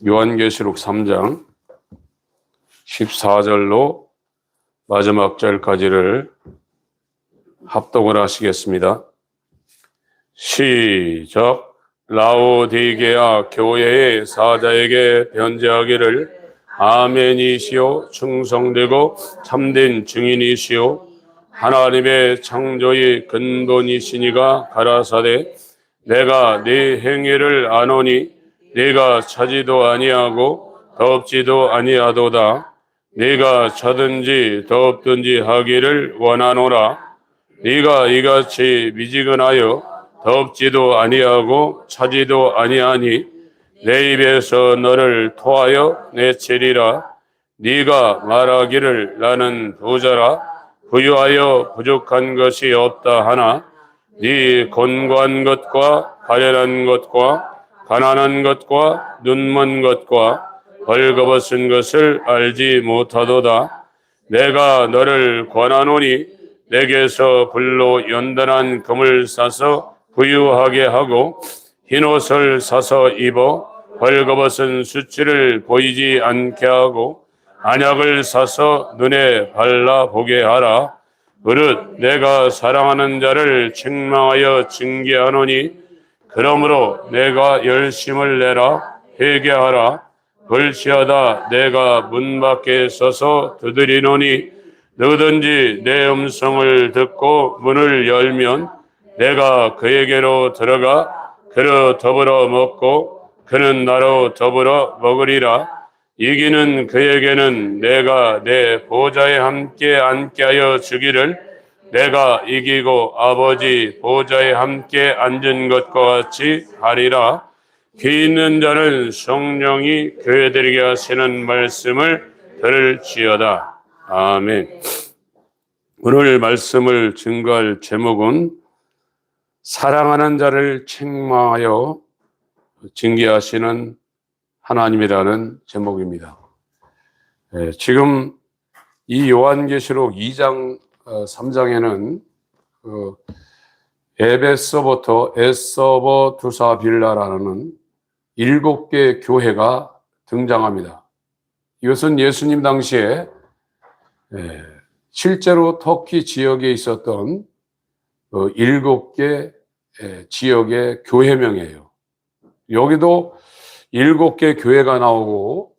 요한계시록 3장 14절로 마지막 절까지를 합독을 하시겠습니다. 시작. 라오디게아 교회의 사자에게 편지하기를 아멘이시오 충성되고 참된 증인이시오 하나님의 창조의 근본이시니가 가라사대 내가 네 행위를 아노니 네가 차지도 아니하고 덥지도 아니하도다. 네가 차든지 덥든지 하기를 원하노라. 네가 이같이 미지근하여 덥지도 아니하고 차지도 아니하니 내 입에서 너를 토하여 내치리라. 네가 말하기를 나는 부자라 부유하여 부족한 것이 없다 하나 네 곤고한 것과 가련한 것과 가난한 것과 눈먼 것과 벌거벗은 것을 알지 못하도다. 내가 너를 권하노니 내게서 불로 연단한 금을 사서 부유하게 하고 흰옷을 사서 입어 벌거벗은 수치를 보이지 않게 하고 안약을 사서 눈에 발라보게 하라. 그릇 내가 사랑하는 자를 책망하여 징계하노니 그러므로 내가 열심을 내라 회개하라. 불시하다 내가 문 밖에 서서 두드리노니 누구든지 내 음성을 듣고 문을 열면 내가 그에게로 들어가 그로 더불어 먹고 그는 나로 더불어 먹으리라. 이기는 그에게는 내가 내 보좌에 함께 앉게 하여 주기를 내가 이기고 아버지 보좌에 함께 앉은 것과 같이 하리라. 귀 있는 자는 성령이 교회들에게 하시는 말씀을 들을지어다. 아멘. 오늘 말씀을 증거할 제목은 사랑하는 자를 책망하여 징계하시는 하나님이라는 제목입니다. 지금 이 요한계시록 2장 3장에는 에베소부터 에서버 두사 빌라라는 7개 교회가 등장합니다. 이것은 예수님 당시에 실제로 터키 지역에 있었던 7개 지역의 교회명이에요. 여기도 7개 교회가 나오고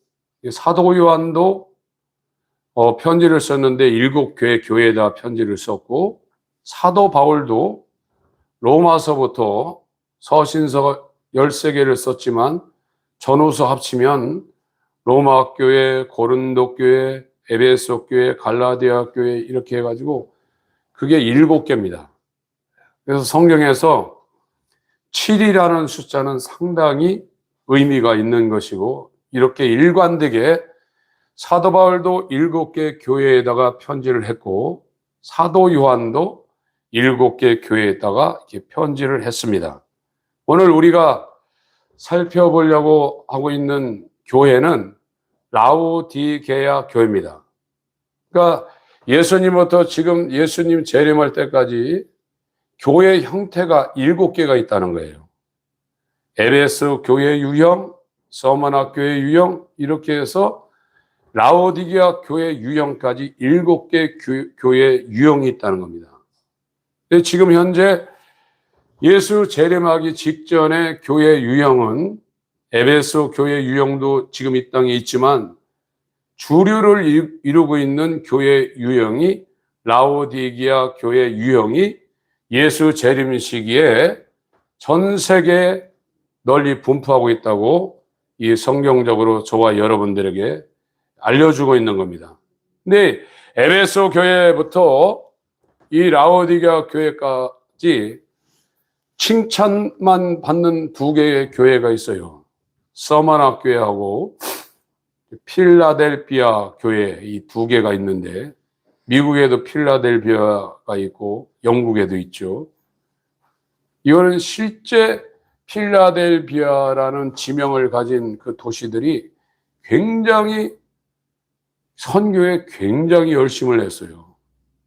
사도 요한도 편지를 썼는데 7교회 교회에다 편지를 썼고 사도 바울도 로마서부터 서신서 13개를 썼지만 전후서 합치면 로마 교회, 고린도 교회, 에베소 교회, 갈라디아 교회 이렇게 해가지고 그게 7개입니다. 그래서 성경에서 7이라는 숫자는 상당히 의미가 있는 것이고 이렇게 일관되게 사도 바울도 7개 교회에다가 편지를 했고 사도 요한도 7개 교회에다가 이렇게 편지를 했습니다. 오늘 우리가 살펴보려고 하고 있는 교회는 라오디게아 교회입니다. 그러니까 예수님부터 지금 예수님 재림할 때까지 교회 형태가 7개가 있다는 거예요. 에베소 교회 유형, 서머나 교회 유형 이렇게 해서 라오디게아 교회 유형까지 7개 교회 유형이 있다는 겁니다. 근데 지금 현재 예수 재림하기 직전의 교회 유형은 에베소 교회 유형도 지금 이 땅에 있지만 주류를 이루고 있는 교회 유형이 라오디게아 교회 유형이 예수 재림 시기에 전 세계에 널리 분포하고 있다고 이 성경적으로 저와 여러분들에게 알려주고 있는 겁니다. 근데 에베소 교회부터 이 라오디게아 교회까지 칭찬만 받는 2개의 교회가 있어요. 서머나 교회하고 필라델피아 교회 이 2개가 있는데 미국에도 필라델피아가 있고 영국에도 있죠. 이거는 실제 필라델피아라는 지명을 가진 그 도시들이 굉장히 선교에 굉장히 열심을 했어요.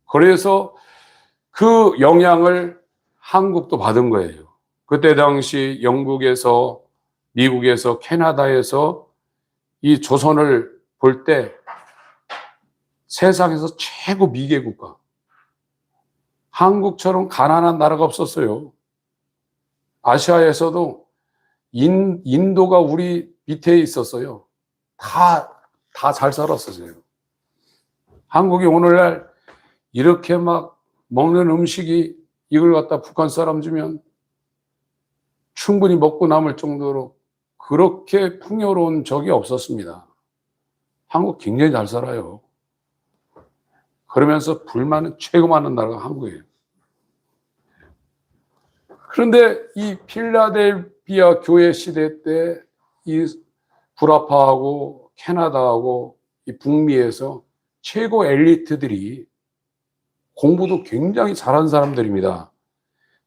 그래서 그 영향을 한국도 받은 거예요. 그때 당시 영국에서, 미국에서, 캐나다에서 이 조선을 볼 때 세상에서 최고 미개 국가, 한국처럼 가난한 나라가 없었어요. 아시아에서도 인도가 우리 밑에 있었어요. 다 잘 살았었어요. 한국이 오늘날 이렇게 막 먹는 음식이 이걸 갖다 북한 사람 주면 충분히 먹고 남을 정도로 그렇게 풍요로운 적이 없었습니다. 한국 굉장히 잘 살아요. 그러면서 불만은 최고 많은 나라가 한국이에요. 그런데 이 필라델피아 교회 시대 때 이 불아파하고 캐나다하고 이 북미에서 최고 엘리트들이 공부도 굉장히 잘한 사람들입니다.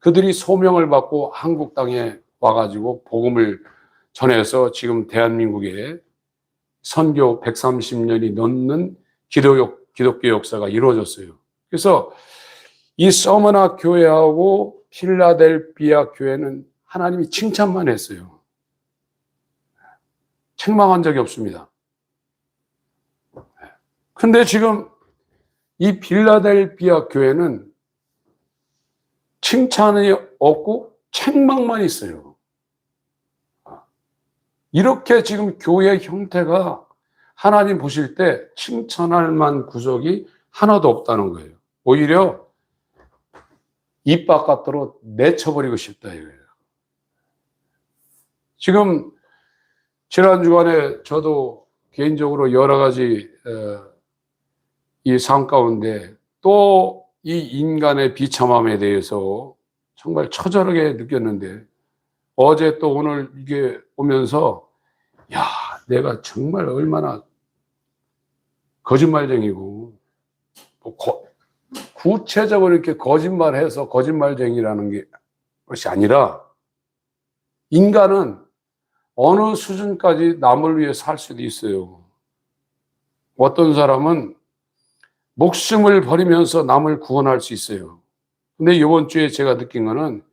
그들이 소명을 받고 한국 땅에 와가지고 복음을 전해서 지금 대한민국에 선교 130년이 넘는 기독교 역사가 이루어졌어요. 그래서 이 서머나 교회하고 필라델피아 교회는 하나님이 칭찬만 했어요. 책망한 적이 없습니다. 근데 지금 이 필라델피아 교회는 칭찬이 없고 책망만 있어요. 이렇게 지금 교회 형태가 하나님 보실 때 칭찬할 만한 구석이 하나도 없다는 거예요. 오히려 입 바깥으로 내쳐버리고 싶다 이거예요. 지금 지난 주간에 저도 개인적으로 여러 가지 이 삶 가운데 또 이 인간의 비참함에 대해서 정말 처절하게 느꼈는데 어제 또 오늘 이게 오면서 야, 내가 정말 얼마나 거짓말쟁이고 구체적으로 이렇게 거짓말해서 거짓말쟁이라는 것이 아니라 인간은 어느 수준까지 남을 위해 살 수도 있어요. 어떤 사람은 목숨을 버리면서 남을 구원할 수 있어요. 근데 이번 주에 제가 느낀 거는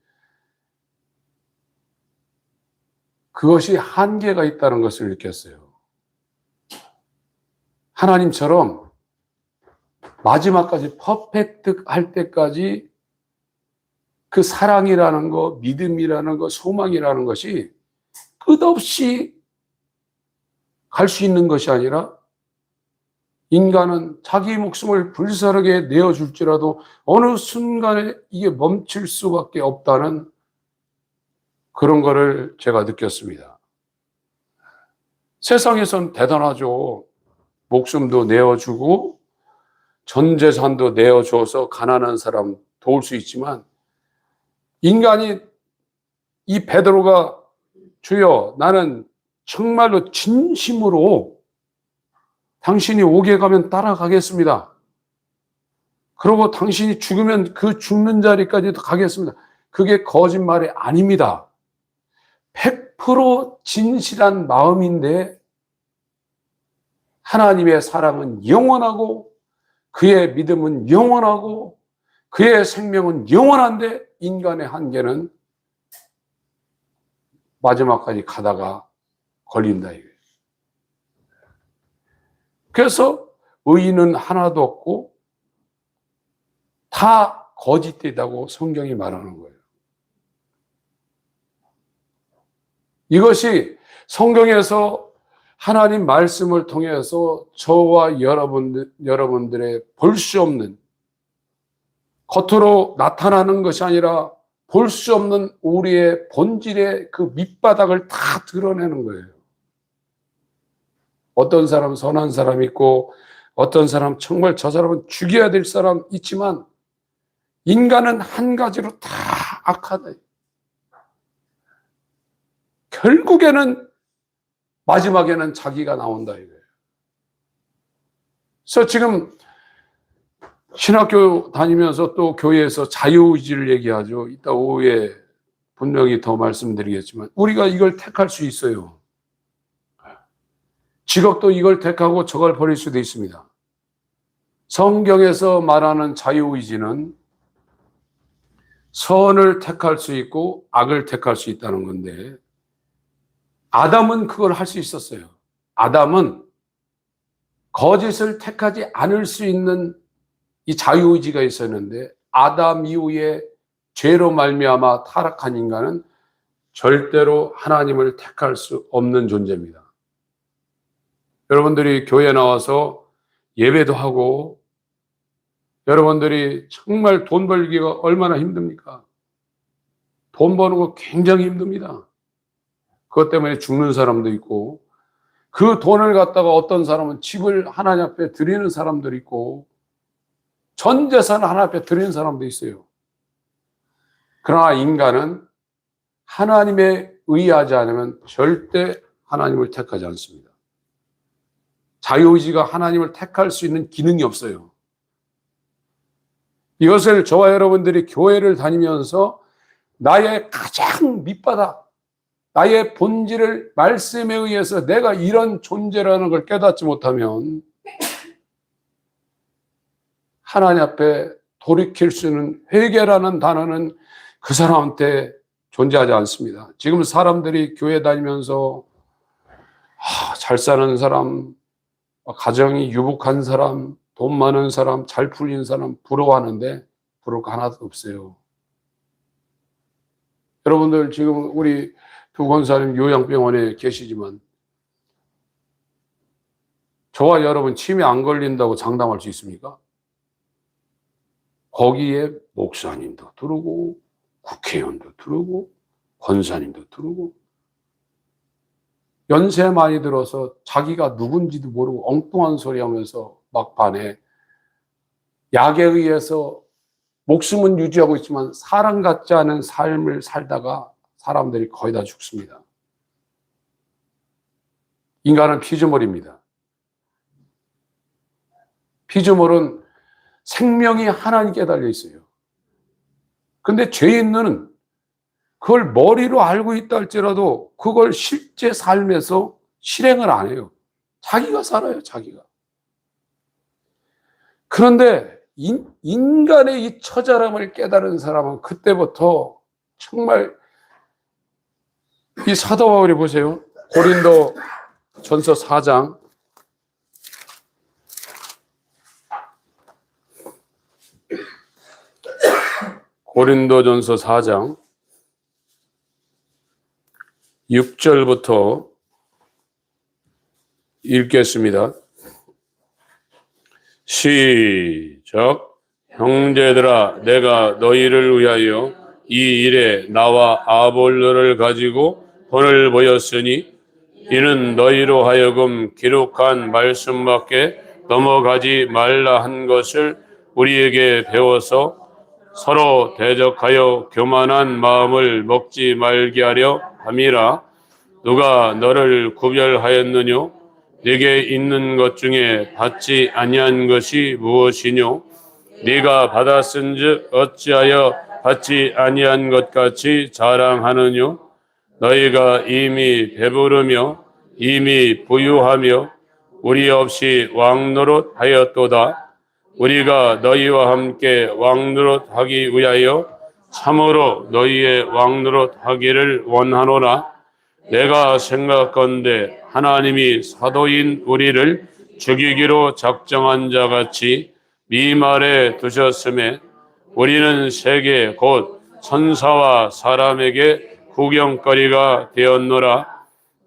그것이 한계가 있다는 것을 느꼈어요. 하나님처럼 마지막까지 퍼펙트 할 때까지 그 사랑이라는 거, 믿음이라는 거, 소망이라는 것이 끝없이 갈 수 있는 것이 아니라 인간은 자기 목숨을 불사르게 내어줄지라도 어느 순간에 이게 멈출 수밖에 없다는 그런 거를 제가 느꼈습니다. 세상에선 대단하죠. 목숨도 내어주고 전 재산도 내어줘서 가난한 사람 도울 수 있지만 인간이 이 베드로가 주여 나는 정말로 진심으로 당신이 오게 가면 따라가겠습니다. 그리고 당신이 죽으면 그 죽는 자리까지도 가겠습니다. 그게 거짓말이 아닙니다. 100% 진실한 마음인데 하나님의 사랑은 영원하고 그의 믿음은 영원하고 그의 생명은 영원한데 인간의 한계는 마지막까지 가다가 걸린다 이거예요. 그래서 의인은 하나도 없고 다 거짓되다고 성경이 말하는 거예요. 이것이 성경에서 하나님 말씀을 통해서 저와 여러분들의 볼 수 없는 겉으로 나타나는 것이 아니라 볼 수 없는 우리의 본질의 그 밑바닥을 다 드러내는 거예요. 어떤 사람은 선한 사람 있고 어떤 사람 정말 저 사람은 죽여야 될 사람 있지만 인간은 한 가지로 다 악하다. 결국에는 마지막에는 자기가 나온다 이거예요. 그래서 지금 신학교 다니면서 또 교회에서 자유의지를 얘기하죠. 이따 오후에 분명히 더 말씀드리겠지만 우리가 이걸 택할 수 있어요. 직업도 이걸 택하고 저걸 버릴 수도 있습니다. 성경에서 말하는 자유의지는 선을 택할 수 있고 악을 택할 수 있다는 건데 아담은 그걸 할 수 있었어요. 아담은 거짓을 택하지 않을 수 있는 이 자유의지가 있었는데 아담 이후에 죄로 말미암아 타락한 인간은 절대로 하나님을 택할 수 없는 존재입니다. 여러분들이 교회 나와서 예배도 하고 여러분들이 정말 돈 벌기가 얼마나 힘듭니까? 돈 버는 거 굉장히 힘듭니다. 그것 때문에 죽는 사람도 있고 그 돈을 갖다가 어떤 사람은 집을 하나님 앞에 드리는 사람도 있고 전 재산을 하나님 앞에 드리는 사람도 있어요. 그러나 인간은 하나님에 의하지 않으면 절대 하나님을 택하지 않습니다. 자유의지가 하나님을 택할 수 있는 기능이 없어요. 이것을 저와 여러분들이 교회를 다니면서 나의 가장 밑바닥, 나의 본질을 말씀에 의해서 내가 이런 존재라는 걸 깨닫지 못하면 하나님 앞에 돌이킬 수 있는 회개라는 단어는 그 사람한테 존재하지 않습니다. 지금 사람들이 교회 다니면서 잘 사는 사람, 가정이 유복한 사람, 돈 많은 사람, 잘 풀린 사람 부러워하는데 부러울 거 하나도 없어요. 여러분들 지금 우리 두 권사님 요양병원에 계시지만 저와 여러분 치매 안 걸린다고 장담할 수 있습니까? 거기에 목사님도 들어오고 국회의원도 들어오고 권사님도 들어오고 연세 많이 들어서 자기가 누군지도 모르고 엉뚱한 소리 하면서 막판에 약에 의해서 목숨은 유지하고 있지만 사람 같지 않은 삶을 살다가 사람들이 거의 다 죽습니다. 인간은 피조물입니다. 피조물은 생명이 하나님께 달려 있어요. 근데 죄인은 그걸 머리로 알고 있다 할지라도 그걸 실제 삶에서 실행을 안 해요. 자기가 살아요, 자기가. 그런데 인간의 이 처절함을 깨달은 사람은 그때부터 정말 이 사도 바울이 보세요. 고린도 전서 4장 고린도전서 4장 6절부터 읽겠습니다. 시작. 형제들아, 내가 너희를 위하여 이 일에 나와 아볼로를 가지고 본을 보였으니 이는 너희로 하여금 기록한 말씀밖에 넘어가지 말라 한 것을 우리에게 배워서 서로 대적하여 교만한 마음을 먹지 말게 하려 함이라. 누가 너를 구별하였느뇨? 네게 있는 것 중에 받지 아니한 것이 무엇이뇨? 네가 받았은즉 어찌하여 받지 아니한 것 같이 자랑하느뇨? 너희가 이미 배부르며 이미 부유하며 우리 없이 왕노릇하였도다. 우리가 너희와 함께 왕노릇하기 위하여 참으로 너희의 왕노릇하기를 원하노라. 내가 생각건대 하나님이 사도인 우리를 죽이기로 작정한 자같이 미말에 두셨음에 우리는 세계 곧 천사와 사람에게 구경거리가 되었노라.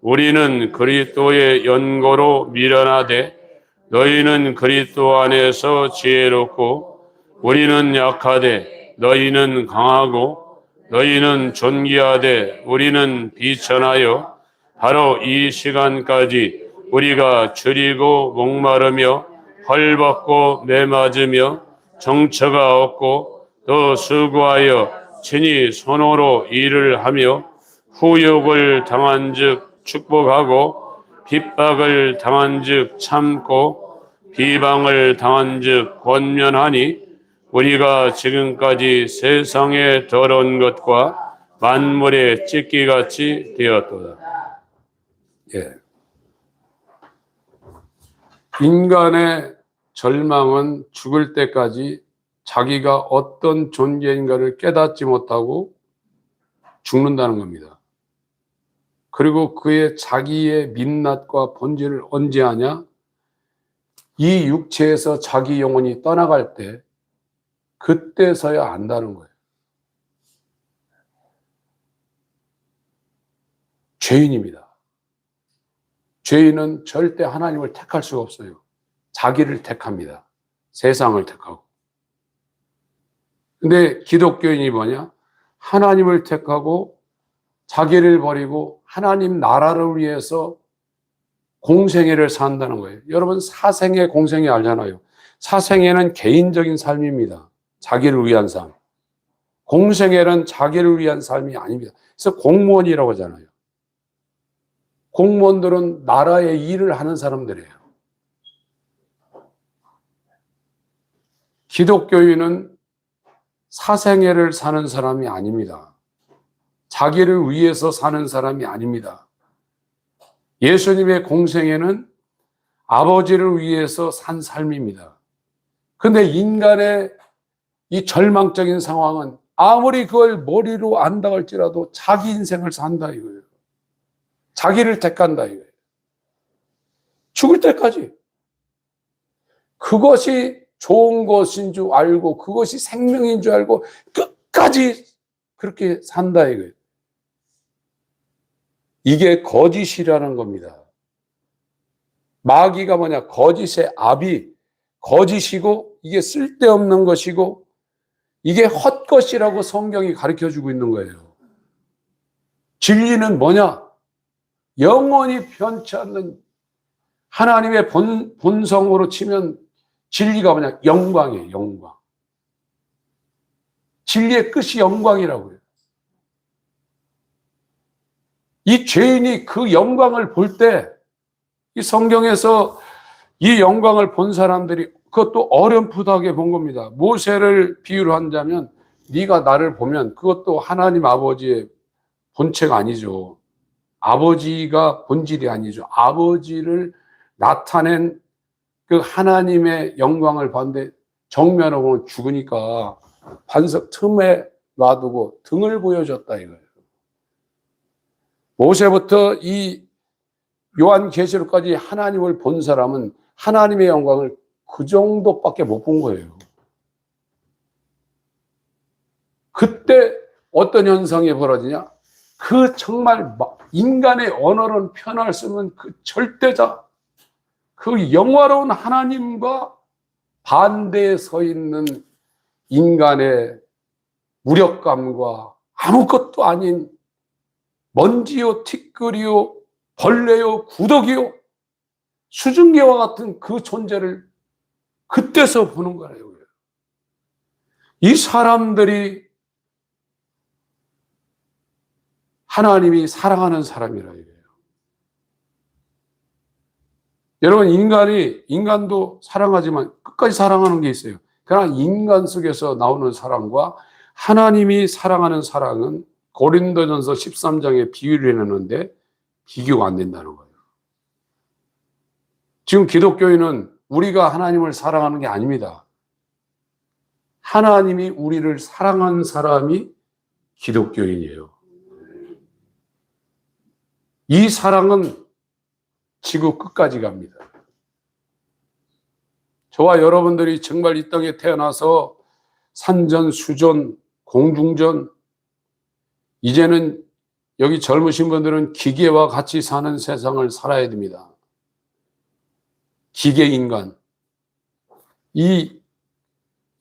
우리는 그리스도의 연고로 미련하되 너희는 그리스도 안에서 지혜롭고 우리는 약하되 너희는 강하고 너희는 존귀하되 우리는 비천하여 바로 이 시간까지 우리가 줄이고 목마르며 헐벗고 매맞으며 정처가 없고 또 수고하여 친히 손으로 일을 하며 후욕을 당한즉 축복하고 핍박을 당한즉 참고 비방을 당한즉 권면하니 우리가 지금까지 세상의 더러운 것과 만물의 찢기같이 되었도다. 예. 인간의 절망은 죽을 때까지 자기가 어떤 존재인가를 깨닫지 못하고 죽는다는 겁니다. 그리고 그의 자기의 민낯과 본질을 언제 아냐? 이 육체에서 자기 영혼이 떠나갈 때, 그때서야 안다는 거예요. 죄인입니다. 죄인은 절대 하나님을 택할 수가 없어요. 자기를 택합니다. 세상을 택하고. 근데 기독교인이 뭐냐? 하나님을 택하고 자기를 버리고 하나님 나라를 위해서 공생애를 산다는 거예요. 여러분, 사생애, 공생애 알잖아요. 사생애는 개인적인 삶입니다. 자기를 위한 삶. 공생애는 자기를 위한 삶이 아닙니다. 그래서 공무원이라고 하잖아요. 공무원들은 나라의 일을 하는 사람들이에요. 기독교인은 사생애를 사는 사람이 아닙니다. 자기를 위해서 사는 사람이 아닙니다. 예수님의 공생애는 아버지를 위해서 산 삶입니다. 그런데 인간의 이 절망적인 상황은 아무리 그걸 머리로 안다 할지라도 자기 인생을 산다 이거예요. 자기를 택한다 이거예요. 죽을 때까지. 그것이 좋은 것인 줄 알고 그것이 생명인 줄 알고 끝까지 그렇게 산다 이거예요. 이게 거짓이라는 겁니다. 마귀가 뭐냐? 거짓의 압이 거짓이고 이게 쓸데없는 것이고 이게 헛것이라고 성경이 가르쳐주고 있는 거예요. 진리는 뭐냐? 영원히 변치 않는 하나님의 본성으로 치면 진리가 뭐냐? 영광이에요. 영광. 진리의 끝이 영광이라고요. 이 죄인이 그 영광을 볼 때 이 성경에서 이 영광을 본 사람들이 그것도 어렴풋하게 본 겁니다. 모세를 비유로 한다면 네가 나를 보면 그것도 하나님 아버지의 본체가 아니죠. 아버지가 본질이 아니죠. 아버지를 나타낸 그 하나님의 영광을 봤는데 정면으로 보면 죽으니까 반석 틈에 놔두고 등을 보여줬다 이거예요. 모세부터 이 요한계시록까지 하나님을 본 사람은 하나님의 영광을 그 정도밖에 못 본 거예요. 그때 어떤 현상이 벌어지냐? 그 정말 인간의 언어로는 표현할 수 없는 그 절대자, 그 영화로운 하나님과 반대에 서 있는 인간의 무력감과 아무것도 아닌 먼지요, 티끌이요, 벌레요, 구더기요, 수증기와 같은 그 존재를 그때서 보는 거예요. 이 사람들이 하나님이 사랑하는 사람이라 이거예요. 여러분, 인간도 사랑하지만 끝까지 사랑하는 게 있어요. 그러나 인간 속에서 나오는 사랑과 하나님이 사랑하는 사랑은 고린도전서 13장에 비유를 해놓는데 비교가 안 된다는 거예요. 지금 기독교인은 우리가 하나님을 사랑하는 게 아닙니다. 하나님이 우리를 사랑한 사람이 기독교인이에요. 이 사랑은 지구 끝까지 갑니다. 저와 여러분들이 정말 이 땅에 태어나서 산전, 수전, 공중전, 이제는 여기 젊으신 분들은 기계와 같이 사는 세상을 살아야 됩니다. 기계 인간. 이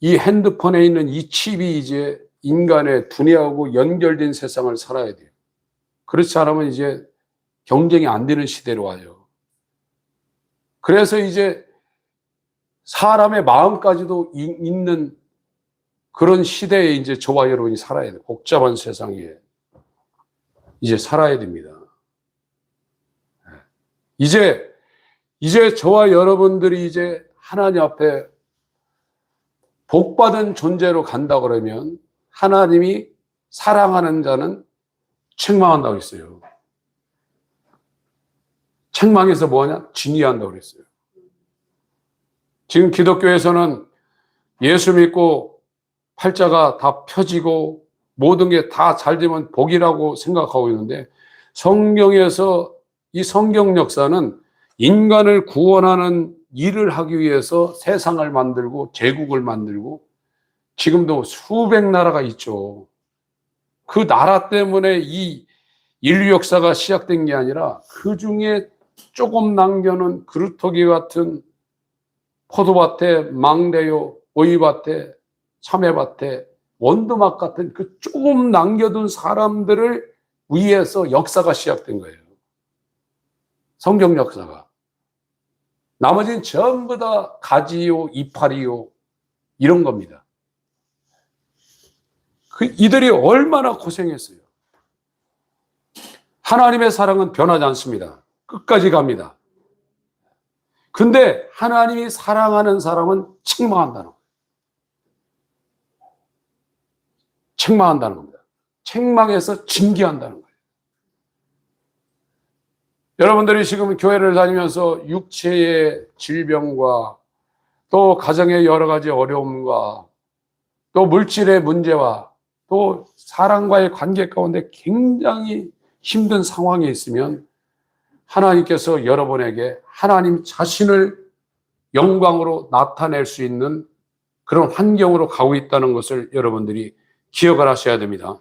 핸드폰에 있는 이 칩이 이제 인간의 두뇌하고 연결된 세상을 살아야 돼요. 그렇지 않으면 이제 경쟁이 안 되는 시대로 와요. 그래서 이제 사람의 마음까지도 있는 그런 시대에 이제 저와 여러분이 살아야 돼요. 복잡한 세상에 이제 살아야 됩니다. 이제 저와 여러분들이 이제 하나님 앞에 복받은 존재로 간다 그러면 하나님이 사랑하는 자는 책망한다고 했어요. 책망해서 뭐하냐? 진리한다고 그랬어요. 지금 기독교에서는 예수 믿고 팔자가 다 펴지고 모든 게 다 잘 되면 복이라고 생각하고 있는데 성경에서 이 성경 역사는 인간을 구원하는 일을 하기 위해서 세상을 만들고 제국을 만들고 지금도 수백 나라가 있죠. 그 나라 때문에 이 인류 역사가 시작된 게 아니라 그 중에 조금 남겨놓은 그루터기 같은 포도밭에 망대요, 오이밭에, 참외밭에, 원두막 같은 그 조금 남겨둔 사람들을 위해서 역사가 시작된 거예요. 성경 역사가. 나머지는 전부 다 가지요, 이파리요, 이런 겁니다. 이들이 얼마나 고생했어요. 하나님의 사랑은 변하지 않습니다. 끝까지 갑니다. 근데 하나님이 사랑하는 사람은 책망한다는 거예요. 책망한다는 겁니다. 책망해서 징계한다는 거예요. 여러분들이 지금 교회를 다니면서 육체의 질병과 또 가정의 여러 가지 어려움과 또 물질의 문제와 또 사랑과의 관계 가운데 굉장히 힘든 상황에 있으면 하나님께서 여러분에게 하나님 자신을 영광으로 나타낼 수 있는 그런 환경으로 가고 있다는 것을 여러분들이 기억을 하셔야 됩니다.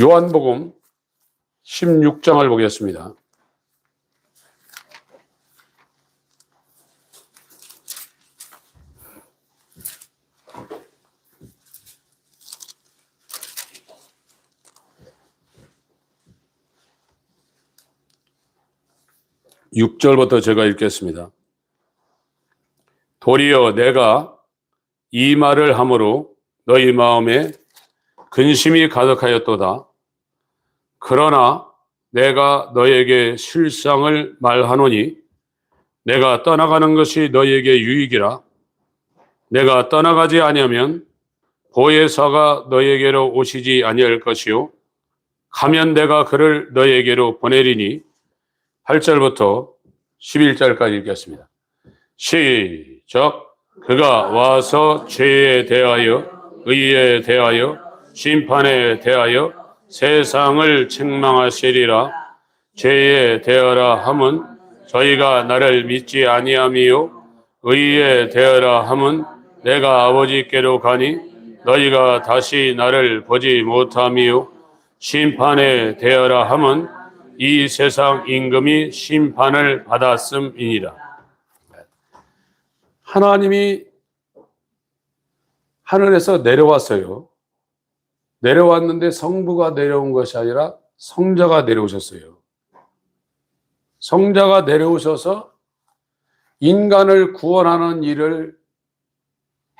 요한복음 16장을 보겠습니다. 육 절부터 제가 읽겠습니다. 도리어 내가 이 말을 함으로 너희 마음에 근심이 가득하였도다. 그러나 내가 너에게 실상을 말하노니 내가 떠나가는 것이 너에게 유익이라. 내가 떠나가지 아니하면 보혜사가 너에게로 오시지 아니할 것이요 가면 내가 그를 너에게로 보내리니. 8절부터 11절까지 읽겠습니다. 시작. 그가 와서 죄에 대하여 의에 대하여 심판에 대하여 세상을 책망하시리라. 죄에 대하라 함은 저희가 나를 믿지 아니함이요 의에 대하라 함은 내가 아버지께로 가니 너희가 다시 나를 보지 못함이요 심판에 대하라 함은 이 세상 임금이 심판을 받았음이니라. 하나님이 하늘에서 내려왔어요. 내려왔는데 성부가 내려온 것이 아니라 성자가 내려오셨어요. 성자가 내려오셔서 인간을 구원하는 일을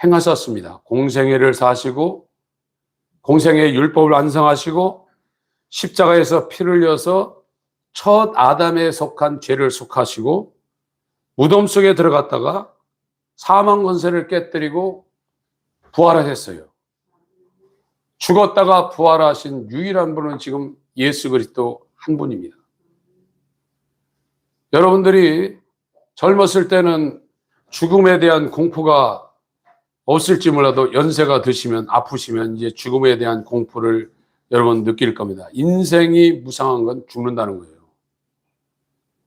행하셨습니다. 공생애를 사시고 공생애 율법을 완성하시고 십자가에서 피를 흘려서 첫 아담에 속한 죄를 속하시고 무덤 속에 들어갔다가 사망 권세를 깨뜨리고 부활하셨어요. 죽었다가 부활하신 유일한 분은 지금 예수 그리스도 한 분입니다. 여러분들이 젊었을 때는 죽음에 대한 공포가 없을지 몰라도 연세가 드시면 아프시면 이제 죽음에 대한 공포를 여러분 느낄 겁니다. 인생이 무상한 건 죽는다는 거예요.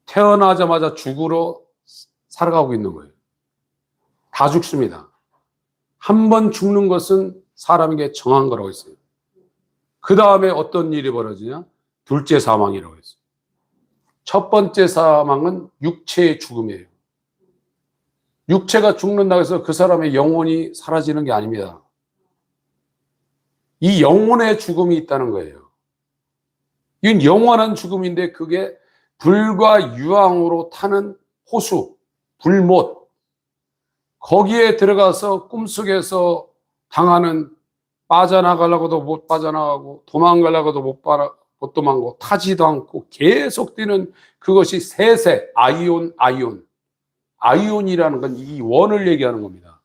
태어나자마자 죽으러 살아가고 있는 거예요. 다 죽습니다. 한 번 죽는 것은 사람에게 정한 거라고 했어요. 그 다음에 어떤 일이 벌어지냐? 둘째 사망이라고 했어요. 첫 번째 사망은 육체의 죽음이에요. 육체가 죽는다고 해서 그 사람의 영혼이 사라지는 게 아닙니다. 이 영혼의 죽음이 있다는 거예요. 이건 영원한 죽음인데 그게 불과 유황으로 타는 호수, 불못, 거기에 들어가서 꿈속에서 당하는 빠져나가려고도 못 빠져나가고 도망가려고도 못 도망가고 타지도 않고 계속 뛰는 그것이 세세, 아이온이라는 건 이 원을 얘기하는 겁니다.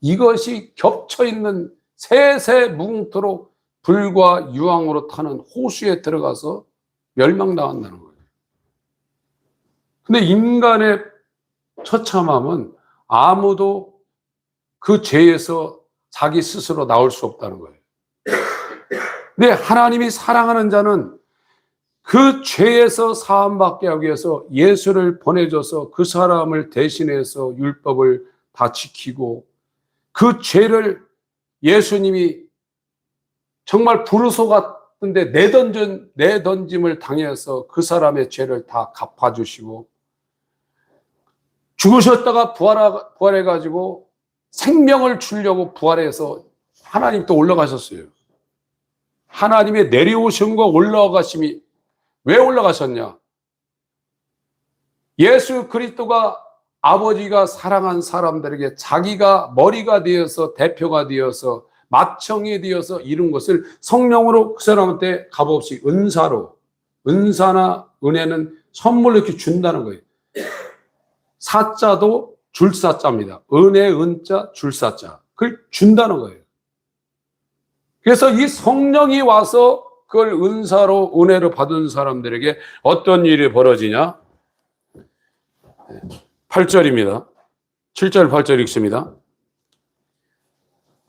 이것이 겹쳐있는 세세 무궁토록 불과 유황으로 타는 호수에 들어가서 멸망당한다는 거예요. 근데 인간의 처참함은 아무도 그 죄에서 자기 스스로 나올 수 없다는 거예요. 근데 하나님이 사랑하는 자는 그 죄에서 사함받게 하기 위해서 예수를 보내줘서 그 사람을 대신해서 율법을 다 지키고 그 죄를 예수님이 정말 부르소 같은데 내던짐을 당해서 그 사람의 죄를 다 갚아주시고 죽으셨다가 부활해가지고 생명을 주려고 부활해서 하나님 또 올라가셨어요. 하나님의 내려오심과 올라가심이 왜 올라가셨냐? 예수 그리스도가 아버지가 사랑한 사람들에게 자기가 머리가 되어서 대표가 되어서 맏형이 되어서 이룬 것을 성령으로 그 사람한테 값없이 은사나 은혜는 선물로 이렇게 준다는 거예요. 사자도 줄사자입니다. 은혜, 은자, 줄사자. 그걸 준다는 거예요. 그래서 이 성령이 와서 그걸 은사로, 은혜로 받은 사람들에게 어떤 일이 벌어지냐? 8절입니다. 7절, 8절 읽습니다.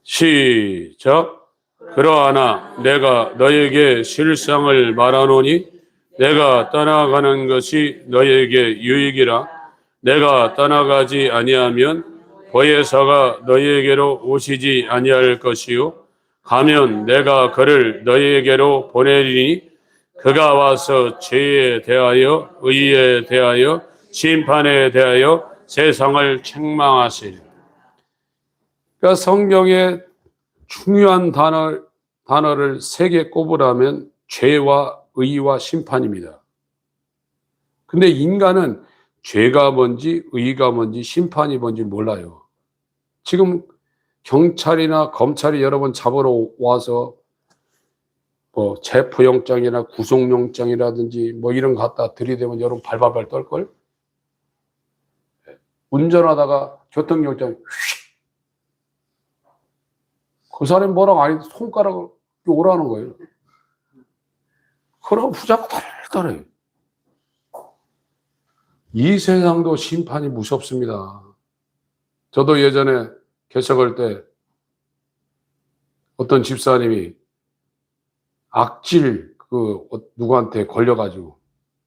시작. 그러하나 내가 너에게 실상을 말하노니 내가 떠나가는 것이 너에게 유익이라. 내가 떠나가지 아니하면 보혜사가 너희에게로 오시지 아니할 것이요 가면 내가 그를 너희에게로 보내리니 그가 와서 죄에 대하여 의에 대하여 심판에 대하여 세상을 책망하시리. 그러니까 성경의 중요한 단어를 3개 꼽으라면 죄와 의와 심판입니다. 근데 인간은 죄가 뭔지 의가 뭔지 심판이 뭔지 몰라요. 지금 경찰이나 검찰이 여러분 잡으러 와서 뭐 체포영장이나 구속영장이라든지 뭐 이런 거 갖다 들이대면 여러분 발발발 떨걸? 운전하다가 교통경찰이 그 사람이 뭐라고 안 해도 손가락을 오라는 거예요. 그럼 부자가 달달해요. 이 세상도 심판이 무섭습니다. 저도 예전에 개척할 때 어떤 집사님이 악질 누구한테 걸려가지고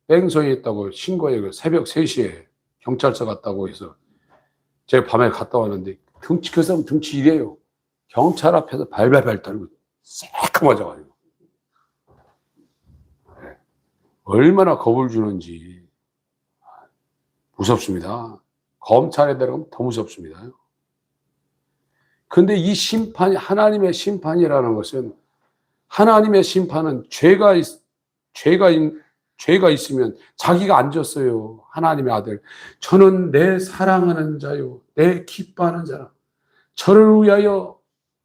뺑소니 했다고 신고해요. 새벽 3시에 경찰서 갔다고 해서 제가 밤에 갔다 왔는데 그 사람 등치 이래요. 경찰 앞에서 발발발 떨고 새까마져가지고 얼마나 겁을 주는지 무섭습니다. 검찰에 들어가면 더 무섭습니다. 근데 이 심판이 하나님의 심판이라는 것은 하나님의 심판은 죄가 있으면 자기가 안 졌어요. 하나님의 아들. 저는 내 사랑하는 자요. 내 기뻐하는 자라. 저를 위하여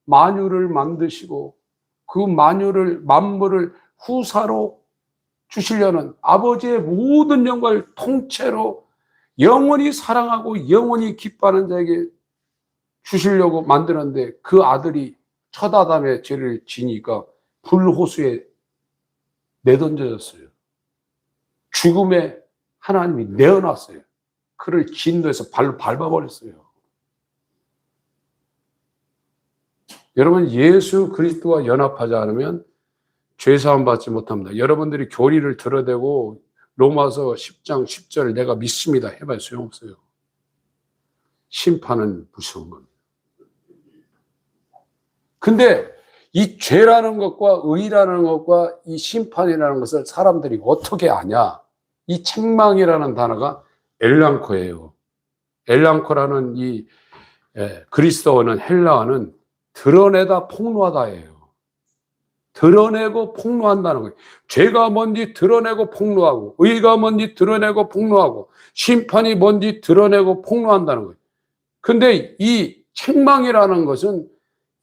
만유를 만드시고 그 만물을 후사로 주시려는 아버지의 모든 영광을 통째로 영원히 사랑하고 영원히 기뻐하는 자에게 주시려고 만드는데 그 아들이 첫 아담의 죄를 지니까 불호수에 내던져졌어요. 죽음에 하나님이 내어놨어요. 그를 진도에서 발로 밟아버렸어요. 여러분 예수 그리스도와 연합하지 않으면 죄사함 받지 못합니다. 여러분들이 교리를 들어대고 로마서 10장 10절 내가 믿습니다 해봐야 소용없어요. 심판은 무서운 겁니다. 근데 이 죄라는 것과 의라는 것과 이 심판이라는 것을 사람들이 어떻게 아냐? 이 책망이라는 단어가 엘랑코예요. 엘랑코라는 이 그리스어는 헬라어는 드러내다 폭로하다예요. 드러내고 폭로한다는 거예요. 죄가 뭔지 드러내고 폭로하고 의가 뭔지 드러내고 폭로하고 심판이 뭔지 드러내고 폭로한다는 거예요. 근데 이 책망이라는 것은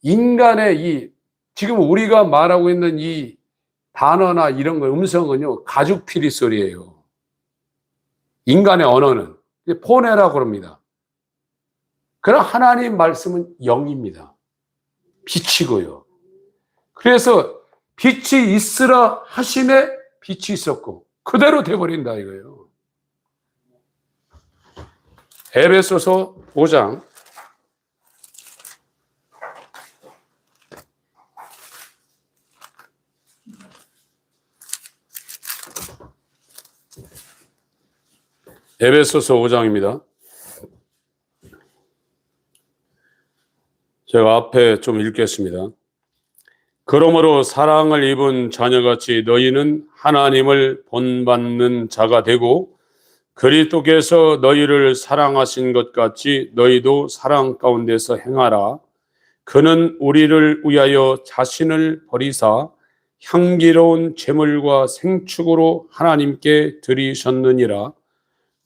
인간의 지금 우리가 말하고 있는 이 단어나 이런 거 음성은요 가죽피리 소리예요. 인간의 언어는 포네라고 그럽니다. 그러나 하나님 말씀은 영입니다. 빛이고요. 그래서 빛이 있으라 하심에 빛이 있었고 그대로 돼버린다 이거예요. 에베소서 5장 에베소서 5장입니다. 제가 앞에 좀 읽겠습니다. 그러므로 사랑을 입은 자녀같이 너희는 하나님을 본받는 자가 되고 그리스도께서 너희를 사랑하신 것 같이 너희도 사랑 가운데서 행하라. 그는 우리를 위하여 자신을 버리사 향기로운 제물과 생축으로 하나님께 드리셨느니라.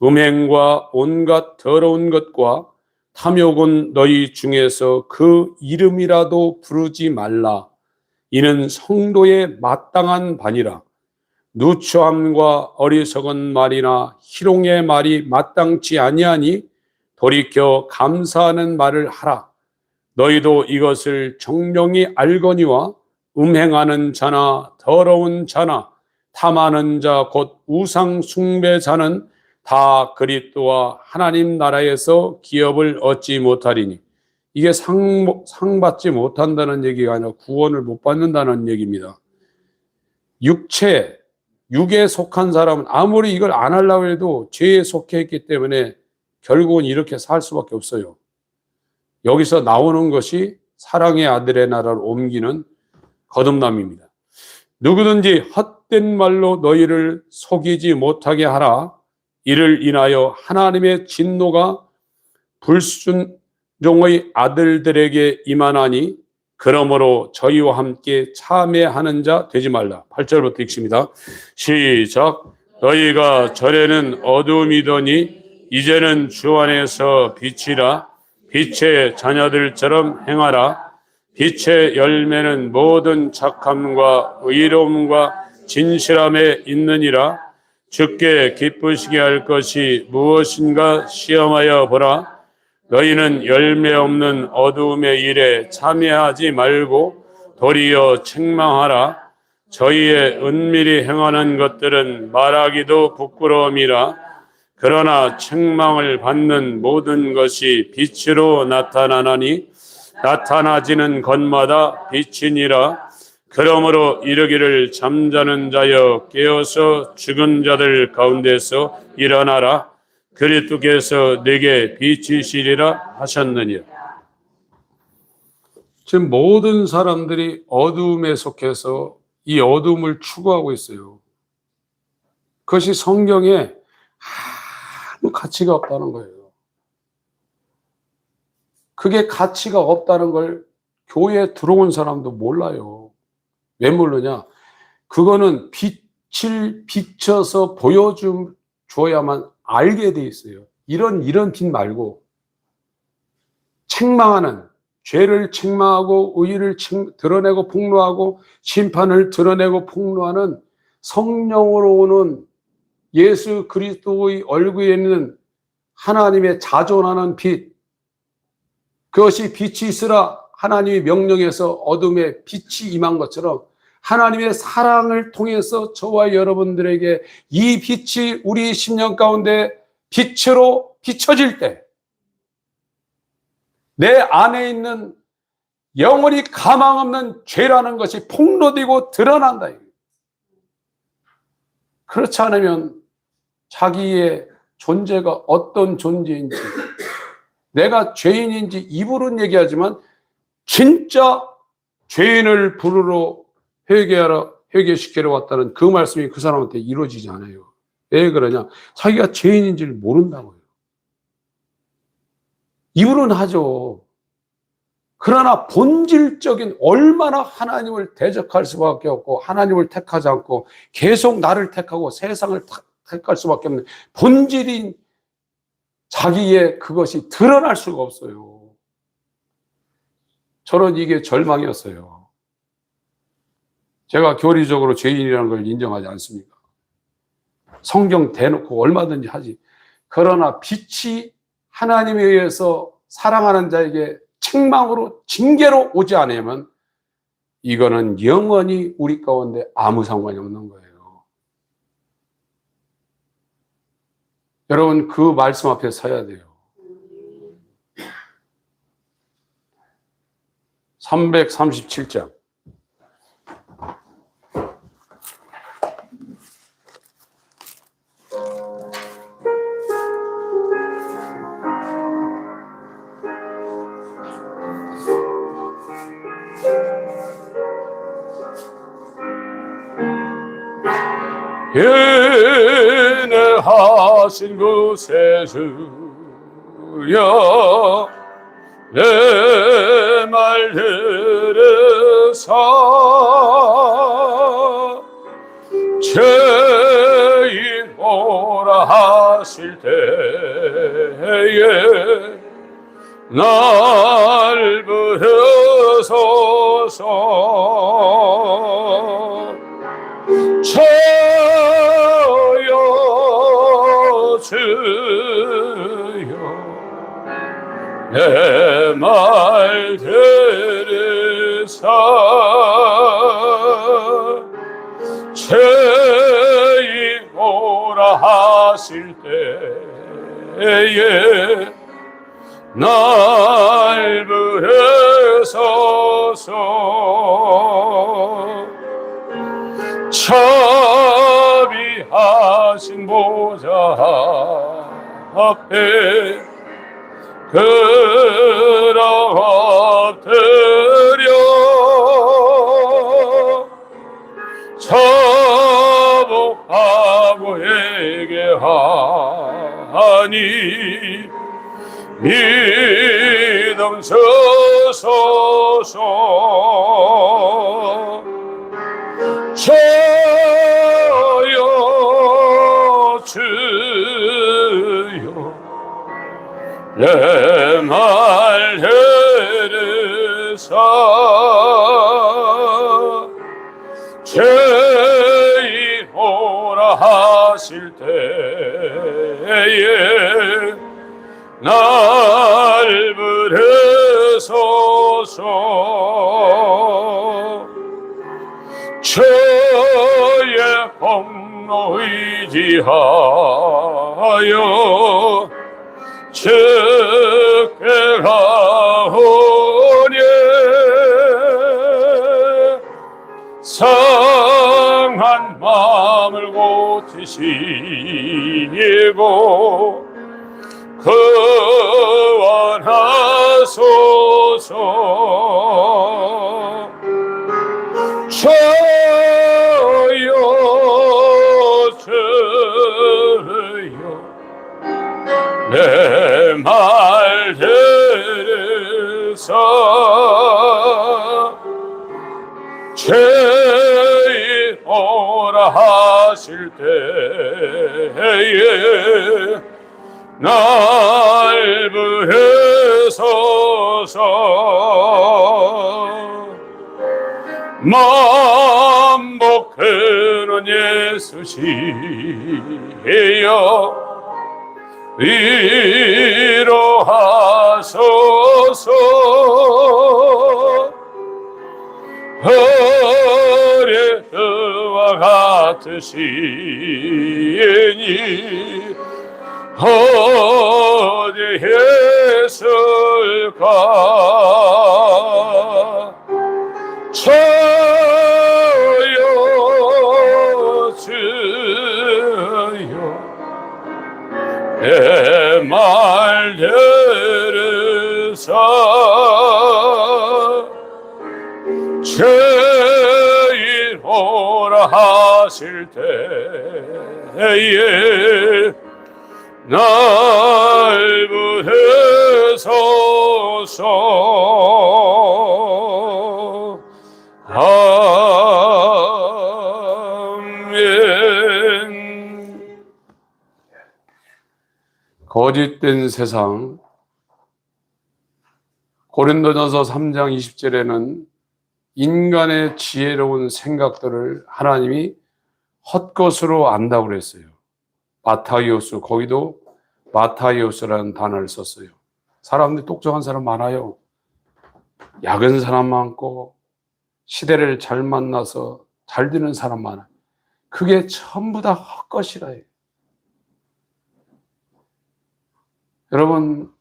음행과 온갖 더러운 것과 탐욕은 너희 중에서 그 이름이라도 부르지 말라. 이는 성도의 마땅한 바니라. 누추함과 어리석은 말이나 희롱의 말이 마땅치 아니하니 돌이켜 감사하는 말을 하라. 너희도 이것을 정령이 알거니와 음행하는 자나 더러운 자나 탐하는 자 곧 우상 숭배자는 다 그리스도와 하나님 나라에서 기업을 얻지 못하리니. 이게 상 받지 못한다는 얘기가 아니라 구원을 못 받는다는 얘기입니다. 육에 속한 사람은 아무리 이걸 안 하려고 해도 죄에 속해 있기 때문에 결국은 이렇게 살 수밖에 없어요. 여기서 나오는 것이 사랑의 아들의 나라로 옮기는 거듭남입니다. 누구든지 헛된 말로 너희를 속이지 못하게 하라. 이를 인하여 하나님의 진노가 불순종의 아들들에게 임하나니 그러므로 저희와 함께 참회하는 자 되지 말라. 8절부터 읽습니다. 시작. 너희가 전에는 어둠이더니 이제는 주 안에서 빛이라. 빛의 자녀들처럼 행하라. 빛의 열매는 모든 착함과 의로움과 진실함에 있느니라. 주께 기쁘시게 할 것이 무엇인가 시험하여 보라. 너희는 열매 없는 어두움의 일에 참여하지 말고 도리어 책망하라. 저희의 은밀히 행하는 것들은 말하기도 부끄러움이라. 그러나 책망을 받는 모든 것이 빛으로 나타나나니 나타나지는 것마다 빛이니라. 그러므로 이르기를 잠자는 자여 깨어서 죽은 자들 가운데서 일어나라. 그리스도께서 내게 빛이시리라 하셨느니라. 지금 모든 사람들이 어두움에 속해서 이 어두움을 추구하고 있어요. 그것이 성경에 아무 가치가 없다는 거예요. 그게 가치가 없다는 걸 교회에 들어온 사람도 몰라요. 왜 모르냐? 그거는 빛을 비춰서 보여줘야만 알게 돼 있어요. 이런 빛 말고 책망하는, 죄를 책망하고 의의를 드러내고 폭로하고 심판을 드러내고 폭로하는 성령으로 오는 예수 그리스도의 얼굴에 있는 하나님의 자존하는 빛, 그것이 빛이 있으라 하나님의 명령에서 어둠에 빛이 임한 것처럼 하나님의 사랑을 통해서 저와 여러분들에게 이 빛이 우리 심령 가운데 빛으로 비춰질 때 내 안에 있는 영원히 가망 없는 죄라는 것이 폭로되고 드러난다. 그렇지 않으면 자기의 존재가 어떤 존재인지, 내가 죄인인지 입으로는 얘기하지만 진짜 죄인을 부르러 회개시키러 왔다는 그 말씀이 그 사람한테 이루어지지 않아요. 왜 그러냐? 자기가 죄인인지를 모른다고요. 입으로는 하죠. 그러나 본질적인 얼마나 하나님을 대적할 수밖에 없고 하나님을 택하지 않고 계속 나를 택하고 세상을 택할 수밖에 없는 본질인 자기의 그것이 드러날 수가 없어요. 저는 이게 절망이었어요. 제가 교리적으로 죄인이라는 걸 인정하지 않습니까? 성경 대놓고 얼마든지 하지. 그러나 빛이 하나님에 의해서 사랑하는 자에게 책망으로 징계로 오지 않으면 이거는 영원히 우리 가운데 아무 상관이 없는 거예요. 여러분 그 말씀 앞에 서야 돼요. 337장 인내하신 그 세주여 내 말 들으사 죄인 오라 하실 때에 날 부르소서 저여 주여 내 말 들으사 죄인 오라 하실 때에 날 부르소서 자비하신 보좌 앞에 엎드려 자복하고 회개하니 믿음 주소서 저여 주여 내 말 들으사 죄인 오라 하실 때에 날 부르소서 저의 공로 의지하여 주께 가오니 상한 마음을 고치시고 구원하소서 저여 주여 내 말 들으사 죄인 오라 하실 때에 날 부르소서 만복하는 예수시여 위로하소서 어레와 같으시니 어디에 있을까 저여 주여 내 말 들으사 죄인 오라 하실 때에 날 부르소서 아멘. 거짓된 세상. 고린도전서 3장 20절에는 인간의 지혜로운 생각들을 하나님이 헛것으로 안다고 그랬어요. 마타이오스, 거기도 마타이오스라는 단어를 썼어요. 사람들이 똑똑한 사람 많아요. 약은 사람 많고 시대를 잘 만나서 잘 되는 사람 많아요. 그게 전부 다 헛것이라 해요. 여러분,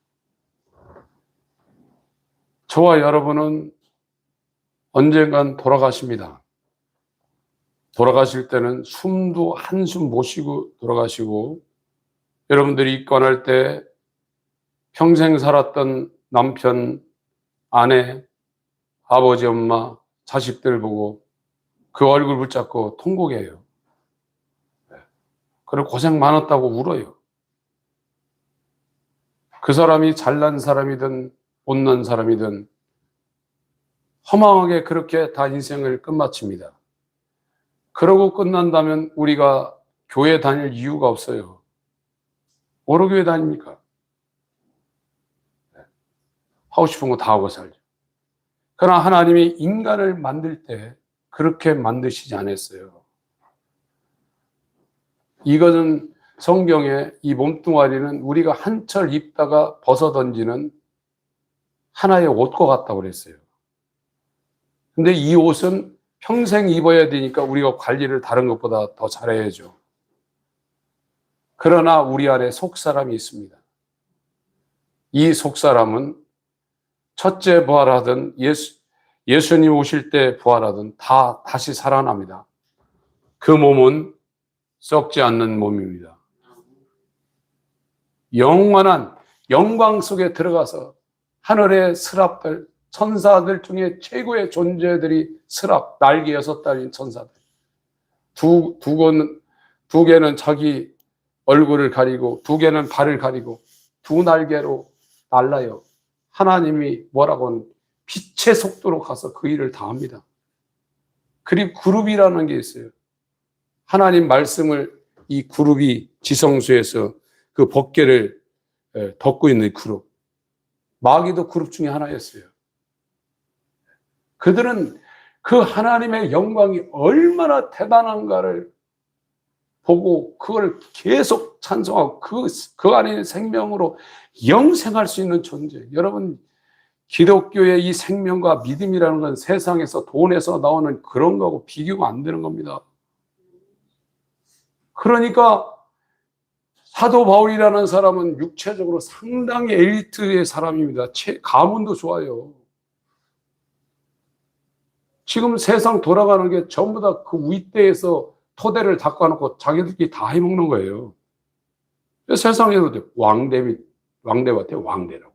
저와 여러분은 언젠간 돌아가십니다. 돌아가실 때는 숨도 한숨 못 쉬고 돌아가시고, 여러분들이 입관할 때 평생 살았던 남편, 아내, 아버지, 엄마, 자식들 보고 그 얼굴 붙잡고 통곡해요. 그리고 고생 많았다고 울어요. 그 사람이 잘난 사람이든 못난 사람이든 허망하게 그렇게 다 인생을 끝마칩니다. 그러고 끝난다면 우리가 교회 다닐 이유가 없어요. 뭐로 교회 다닙니까? 하고 싶은 거 다 하고 살죠. 그러나 하나님이 인간을 만들 때 그렇게 만드시지 않았어요. 이것은 성경에 이 몸뚱아리는 우리가 한철 입다가 벗어던지는 하나의 옷과 같다고 그랬어요. 근데 이 옷은 평생 입어야 되니까 우리가 관리를 다른 것보다 더 잘해야죠. 그러나 우리 안에 속사람이 있습니다. 이 속사람은 첫째 부활하든 예수님 오실 때 부활하든 다 다시 살아납니다. 그 몸은 썩지 않는 몸입니다. 영원한 영광 속에 들어가서 하늘의 스랍들, 천사들 중에 최고의 존재들이 스랍, 날개 6달린 천사들. 두 개는 자기 얼굴을 가리고, 2개는 발을 가리고, 2날개로 날라요. 하나님이 뭐라고 하는 빛의 속도로 가서 그 일을 다 합니다. 그리고 그룹이라는 게 있어요. 하나님 말씀을 이 그룹이 지성소에서 그 법궤를 덮고 있는 그룹. 마귀도 그룹 중에 하나였어요. 그들은 그 하나님의 영광이 얼마나 대단한가를 보고 그걸 계속 찬송하고 그 안에 생명으로 영생할 수 있는 존재. 여러분, 기독교의 이 생명과 믿음이라는 건 세상에서 돈에서 나오는 그런 거하고 비교가 안 되는 겁니다. 그러니까 사도 바울이라는 사람은 육체적으로 상당히 엘리트의 사람입니다. 가문도 좋아요. 지금 세상 돌아가는 게 전부 다 그 윗대에서 토대를 닦아놓고 자기들끼리 다 해먹는 거예요. 세상에도 왕대밭에 왕대라고,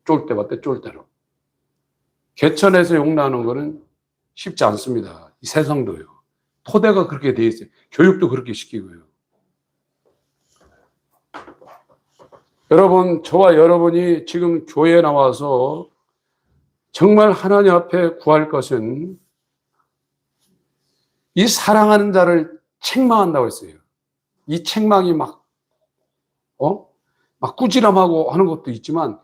쫄대밭에 쫄대라고. 개천에서 용나는 거는 쉽지 않습니다. 이 세상도요. 토대가 그렇게 돼 있어요. 교육도 그렇게 시키고요. 여러분, 저와 여러분이 지금 교회에 나와서 정말 하나님 앞에 구할 것은 이 사랑하는 자를 책망한다고 했어요. 이 책망이 막 꾸지람하고 하는 것도 있지만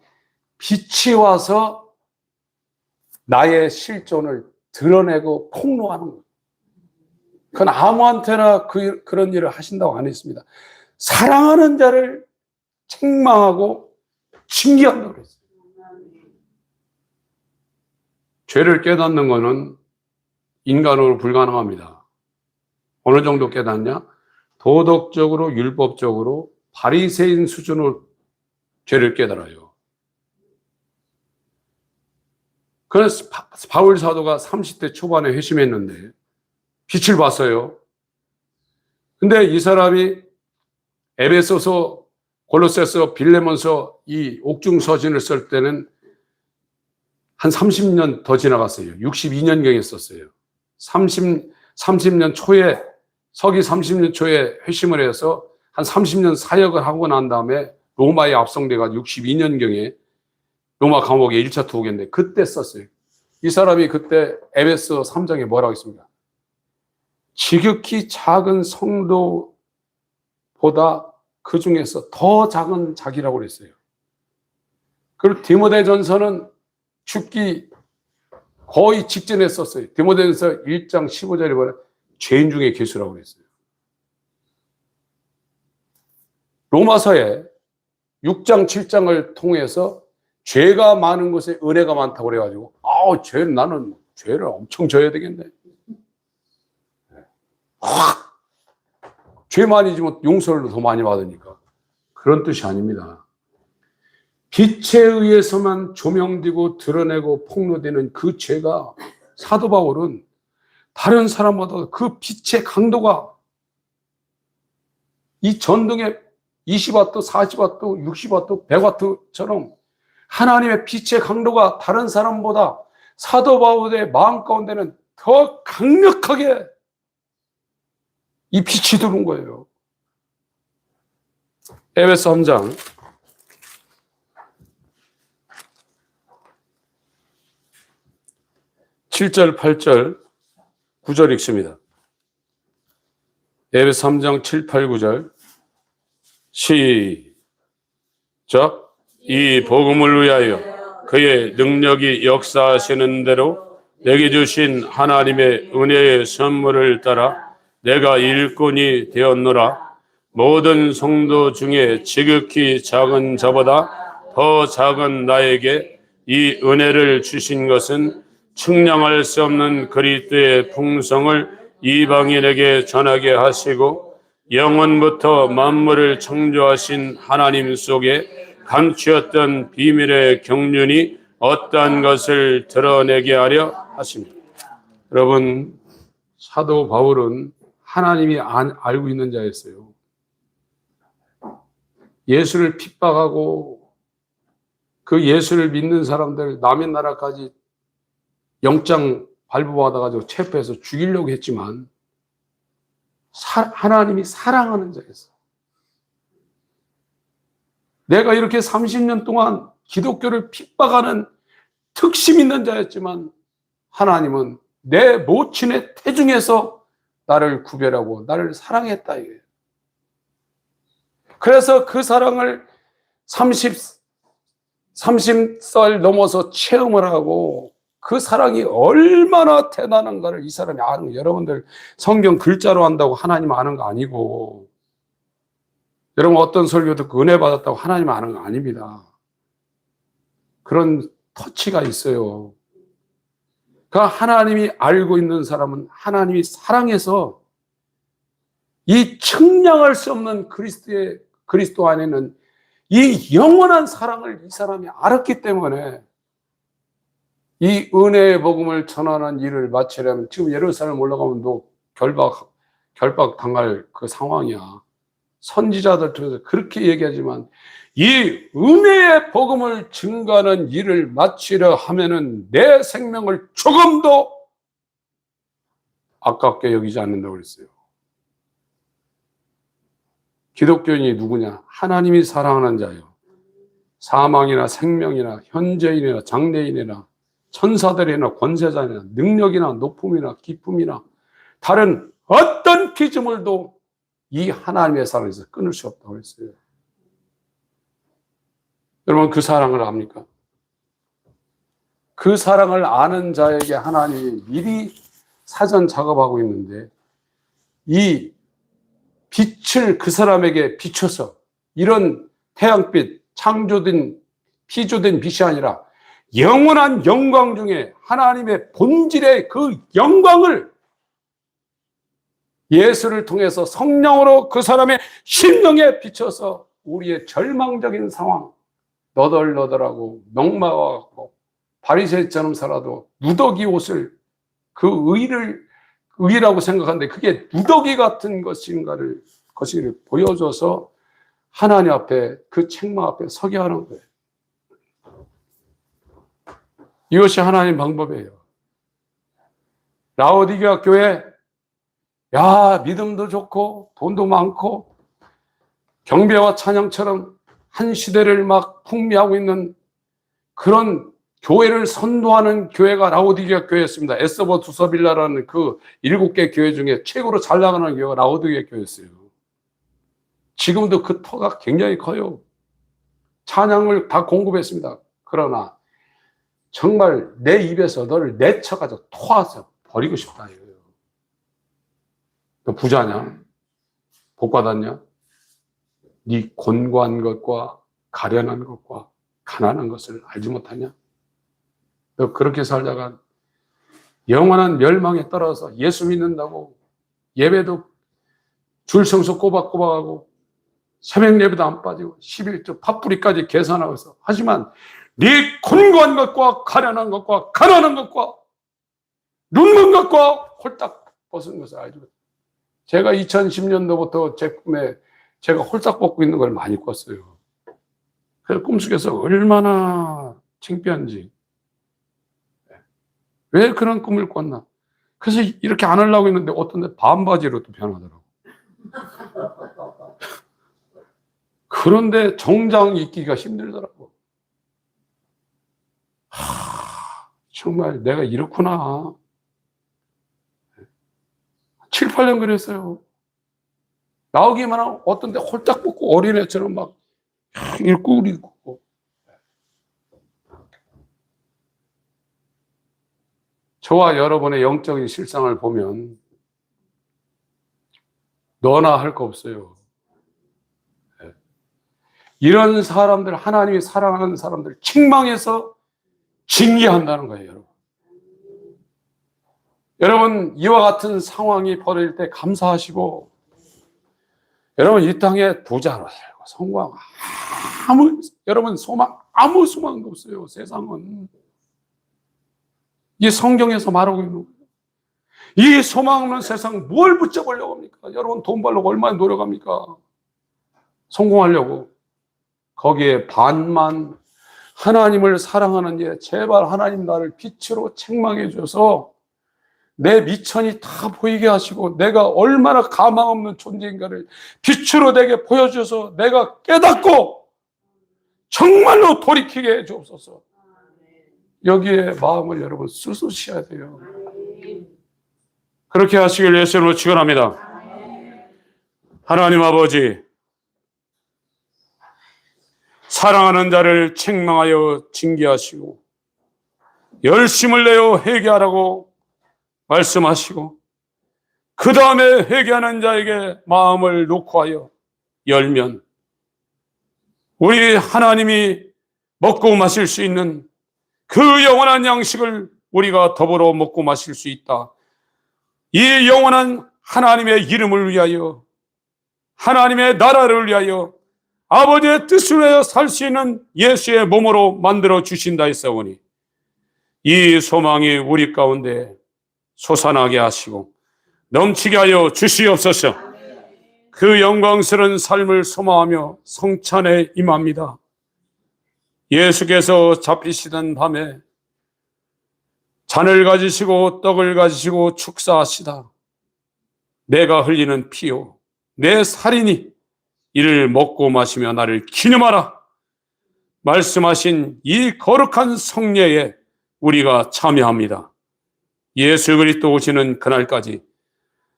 빛이 와서 나의 실존을 드러내고 폭로하는 거예요. 그건 아무한테나 그런 일을 하신다고 안 했습니다. 사랑하는 자를 책망하고 징계한다고 그랬어요. 죄를 깨닫는 것은 인간으로 불가능합니다. 어느 정도 깨닫냐? 도덕적으로, 율법적으로 바리새인 수준으로 죄를 깨달아요. 그래서 바울 사도가 30대 초반에 회심했는데 빛을 봤어요. 근데 이 사람이 에베소서, 골로새서, 빌레몬서 이 옥중 서신을 쓸 때는 한 30년 더 지나갔어요. 62년경에 썼어요. 30년 초에, 서기 30년 초에 회심을 해서 한 30년 사역을 하고 난 다음에 로마에 압송돼가지고 62년경에 로마 감옥에 1차 투옥인데 그때 썼어요. 이 사람이 그때 에베소 3장에 뭐라고 했습니까? 지극히 작은 성도보다 그 중에서 더 작은 자기라고 그랬어요. 그리고 디모데전서는 죽기 거의 직전에 썼어요. 디모데전서 1장 15절에 보면 죄인 중에 괴수라고 그랬어요. 로마서에 6장 7장을 통해서 죄가 많은 곳에 은혜가 많다고 그래가지고 나는 죄를 엄청 져야 되겠네. 죄 많이 지면 용서를 더 많이 받으니까. 그런 뜻이 아닙니다. 빛에 의해서만 조명되고 드러내고 폭로되는 그 죄가 사도 바울은 다른 사람보다 그 빛의 강도가 이 전등의 20와트, 40와트, 60와트, 100와트처럼 하나님의 빛의 강도가 다른 사람보다 사도 바울의 마음 가운데는 더 강력하게 이 빛이 들어온 거예요. 에베소 3장 7절, 8절, 9절 읽습니다. 에베소 3장 7, 8, 9절 시작. 이 복음을 위하여 그의 능력이 역사하시는 대로 내게 주신 하나님의 은혜의 선물을 따라 내가 일꾼이 되었노라. 모든 성도 중에 지극히 작은 자보다 더 작은 나에게 이 은혜를 주신 것은 측량할 수 없는 그리스도의 풍성을 이방인에게 전하게 하시고 영원부터 만물을 창조하신 하나님 속에 감추었던 비밀의 경륜이 어떠한 것을 드러내게 하려 하십니다. 여러분, 사도 바울은 하나님이 알고 있는 자였어요. 예수를 핍박하고 그 예수를 믿는 사람들 남의 나라까지 영장 발부받아가지고 체포해서 죽이려고 했지만 하나님이 사랑하는 자였어요. 내가 이렇게 30년 동안 기독교를 핍박하는 특심 있는 자였지만 하나님은 내 모친의 태중에서 나를 구별하고 나를 사랑했다 이거예요. 그래서 그 사랑을 30살 넘어서 체험을 하고 그 사랑이 얼마나 대단한가를 이 사람이 아는 거예요. 여러분들 성경 글자로 한다고 하나님 아는 거 아니고, 여러분 어떤 설교 듣고 은혜 받았다고 하나님 아는 거 아닙니다. 그런 터치가 있어요. 그 하나님이 알고 있는 사람은 하나님이 사랑해서 이 측량할 수 없는 그리스도 안에는 이 영원한 사랑을 이 사람이 알았기 때문에 이 은혜의 복음을 전하는 일을 마치려면 지금 예루살렘 올라가면 너 결박 당할 그 상황이야. 선지자들 통해서 그렇게 얘기하지만 이 은혜의 복음을 증거하는 일을 마치려 하면은 내 생명을 조금도 아깝게 여기지 않는다고 그랬어요. 기독교인이 누구냐? 하나님이 사랑하는 자요. 사망이나 생명이나 현재인이나 장래인이나 천사들이나 권세자나 능력이나 높음이나 기쁨이나 다른 어떤 피조물도 이 하나님의 사랑에서 끊을 수 없다고 했어요. 여러분 그 사랑을 압니까? 그 사랑을 아는 자에게 하나님이 미리 사전 작업하고 있는데 이 빛을 그 사람에게 비춰서 이런 태양빛, 창조된 피조된 빛이 아니라 영원한 영광 중에 하나님의 본질의 그 영광을 예수를 통해서 성령으로 그 사람의 심령에 비춰서 우리의 절망적인 상황, 너덜너덜하고 명망하고 바리새인처럼 살아도 누더기 옷을 그 의라고 생각하는데 그게 누더기 같은 것인가를 보여줘서 하나님 앞에 그 책망 앞에 서게 하는 거예요. 이것이 하나님 방법이에요. 라오디게아 교회, 야, 믿음도 좋고 돈도 많고 경배와 찬양처럼 한 시대를 막 풍미하고 있는 그런 교회를 선도하는 교회가 라오디게아 교회였습니다. 에스더 두서빌라라는 그 7개 교회 중에 최고로 잘 나가는 교회가 라오디게아 교회였어요. 지금도 그 터가 굉장히 커요. 찬양을 다 공급했습니다. 그러나 정말 내 입에서 너를 내쳐가지고 토해서 버리고 싶다 이거예요. 너 부자냐? 복 받았냐? 네 곤고한 것과 가련한 것과 가난한 것을 알지 못하냐? 너 그렇게 살다가 영원한 멸망에 떨어서 예수 믿는다고 예배도 줄 성서 꼬박꼬박하고 새벽 예배도 안 빠지고 11조 팥뿌리까지 계산하고 있어. 하지만 네 곤고한 것과 가련한 것과 가난한 것과 눕는 것과 홀딱 벗은 것을 알지 못해. 제가 2010년도부터 제 꿈에 제가 홀딱 벗고 있는 걸 많이 꿨어요. 그래서 꿈속에서 얼마나 창피한지. 왜 그런 꿈을 꿨나? 그래서 이렇게 안 하려고 했는데 어떤 데 반바지로 또 변하더라고. 그런데 정장 입기가 힘들더라고. 정말 내가 이렇구나. 7, 8년 그랬어요. 나오기만 하면 어떤 데 홀딱 벗고 어린애처럼 막 읽고 그리고. 저와 여러분의 영적인 실상을 보면 너나 할 거 없어요. 이런 사람들, 하나님이 사랑하는 사람들 책망해서 징계한다는 거예요, 여러분. 여러분, 이와 같은 상황이 벌어질 때 감사하시고, 여러분, 이 땅에 부자로 살고, 성공하고, 여러분, 아무 소망도 없어요, 세상은. 이 성경에서 말하고 있는 거예요. 이 소망 없는 세상 뭘 붙잡으려고 합니까? 여러분, 돈 벌려고 얼마나 노력합니까? 성공하려고. 거기에 반만 하나님을 사랑하는 예, 제발 하나님 나를 빛으로 책망해 줘서 내 미천이 다 보이게 하시고 내가 얼마나 가망 없는 존재인가를 빛으로 내게 보여줘서 내가 깨닫고 정말로 돌이키게 해 주옵소서. 여기에 마음을 여러분 쑤시셔야 돼요. 그렇게 하시길 예수님으로 축원합니다. 하나님 아버지, 사랑하는 자를 책망하여 징계하시고 열심을 내어 회개하라고 말씀하시고 그 다음에 회개하는 자에게 마음을 놓고 하여 열면 우리 하나님이 먹고 마실 수 있는 그 영원한 양식을 우리가 더불어 먹고 마실 수 있다. 이 영원한 하나님의 이름을 위하여 하나님의 나라를 위하여 아버지의 뜻을 위하여 살 수 있는 예수의 몸으로 만들어 주신다 했사오니 이 소망이 우리 가운데 솟아나게 하시고 넘치게 하여 주시옵소서. 그 영광스러운 삶을 소망하며 성찬에 임합니다. 예수께서 잡히시던 밤에 잔을 가지시고 떡을 가지시고 축사하시다. 내가 흘리는 피요 내 살이니 이를 먹고 마시며 나를 기념하라 말씀하신 이 거룩한 성례에 우리가 참여합니다. 예수 그리스도 오시는 그날까지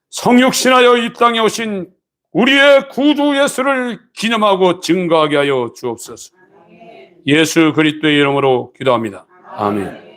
성육신하여 이 땅에 오신 우리의 구주 예수를 기념하고 증거하게 하여 주옵소서. 예수 그리스도의 이름으로 기도합니다. 아멘.